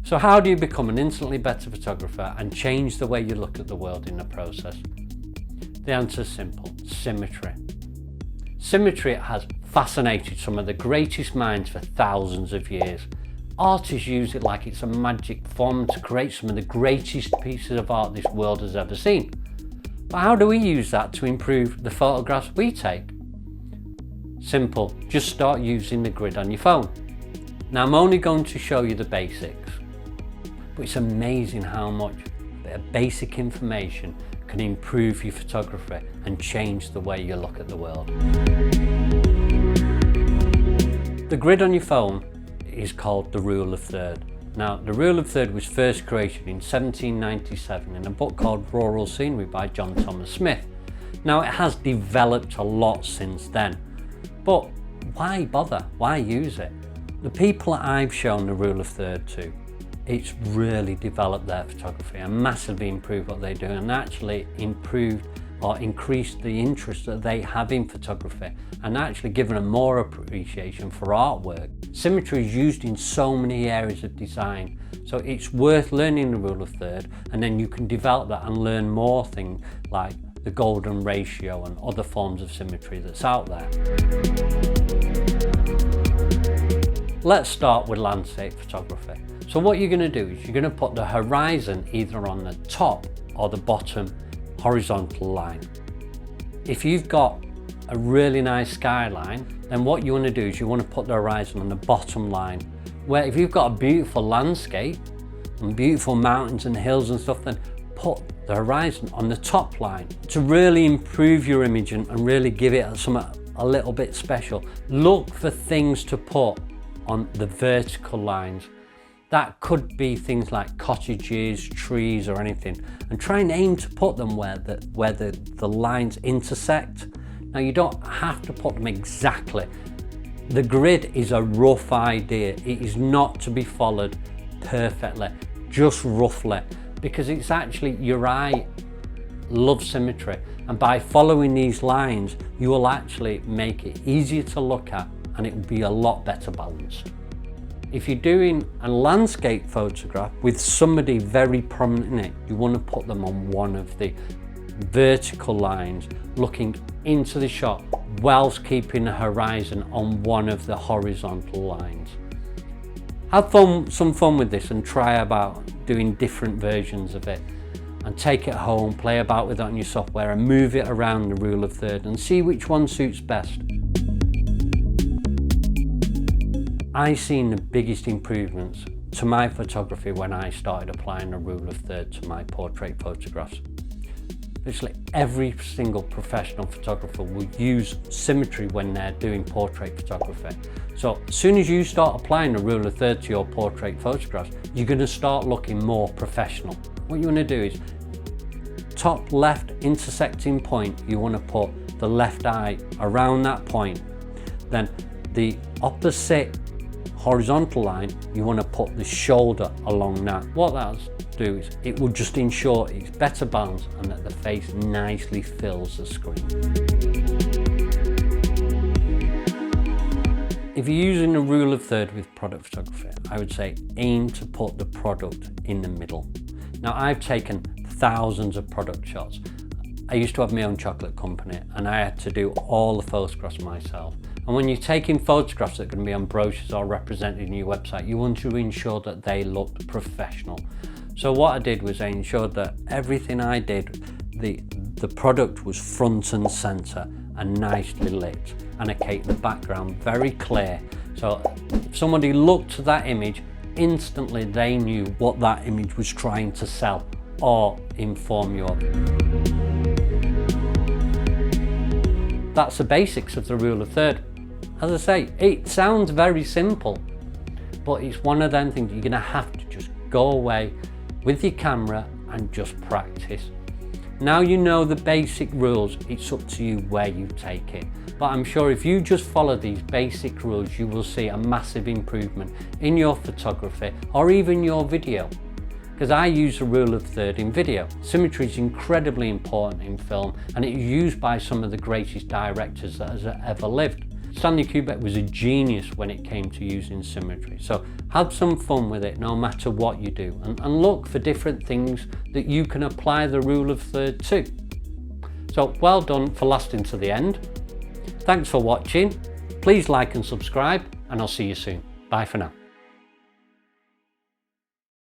So how do you become an instantly better photographer and change the way you look at the world in the process? The answer is simple: symmetry. Symmetry has fascinated some of the greatest minds for thousands of years. Artists use it like it's a magic form to create some of the greatest pieces of art this world has ever seen. But how do we use that to improve the photographs we take? Simple, just start using the grid on your phone. Now I'm only going to show you the basics, but it's amazing how much basic information can improve your photography and change the way you look at the world. The grid on your phone is called the rule of third. Now, the rule of third was first created in 1797 in a book called Rural Scenery by John Thomas Smith. Now, it has developed a lot since then, but why bother? Why use it? The people that I've shown the rule of third to, it's really developed their photography and massively improved what they do, and actually improved or increased the interest that they have in photography, and actually given them more appreciation for artwork. Symmetry is used in so many areas of design, so it's worth learning the rule of third, and then you can develop that and learn more things like the golden ratio and other forms of symmetry that's out there. Let's start with landscape photography. So what you're going to do is you're going to put the horizon either on the top or the bottom horizontal line. If you've got a really nice skyline, then what you want to do is you want to put the horizon on the bottom line. Where if you've got a beautiful landscape and beautiful mountains and hills and stuff, then put the horizon on the top line. To really improve your image and really give it something a little bit special, look for things to put on the vertical lines. That could be things like cottages, trees or anything, and try and aim to put them where the lines intersect. Now you don't have to put them exactly. The grid is a rough idea. It is not to be followed perfectly, just roughly, because it's actually, your eye loves symmetry, and by following these lines you will actually make it easier to look at, and it will be a lot better balanced. If you're doing a landscape photograph with somebody very prominent in it, you want to put them on one of the vertical lines looking into the shot whilst keeping the horizon on one of the horizontal lines. Have some fun with this and try about doing different versions of it, and take it home, play about with it on your software and move it around the rule of third and see which one suits best. I've seen the biggest improvements to my photography when I started applying the rule of third to my portrait photographs. Literally every single professional photographer will use symmetry when they're doing portrait photography. So as soon as you start applying the rule of third to your portrait photographs, you're going to start looking more professional. What you want to do is top left intersecting point, you want to put the left eye around that point. Then the opposite horizontal line, you want to put the shoulder along that. What that'll do is it will just ensure it's better balanced and that the face nicely fills the screen. If you're using the rule of third with product photography, I would say aim to put the product in the middle. Now I've taken thousands of product shots. I used to have my own chocolate company and I had to do all the photographs myself. And when you're taking photographs that are going to be on brochures or represented in your website, you want to ensure that they look professional. So what I did was I ensured that everything I did, the product was front and center and nicely lit, and I kept the background very clear. So if somebody looked at that image, instantly they knew what that image was trying to sell or inform you of. That's the basics of the rule of third. As I say, it sounds very simple, but it's one of them things you're going to have to just go away with your camera and just practice. Now you know the basic rules, it's up to you where you take it. But I'm sure if you just follow these basic rules, you will see a massive improvement in your photography or even your video. Because I use the rule of third in video. Symmetry is incredibly important in film, and it's used by some of the greatest directors that has ever lived. Stanley Kubrick was a genius when it came to using Symmetry. So have some fun with it no matter what you do, and look for different things that you can apply the rule of third to. So well done for lasting to the end. Thanks for watching. Please like and subscribe, and I'll see you soon. Bye for now.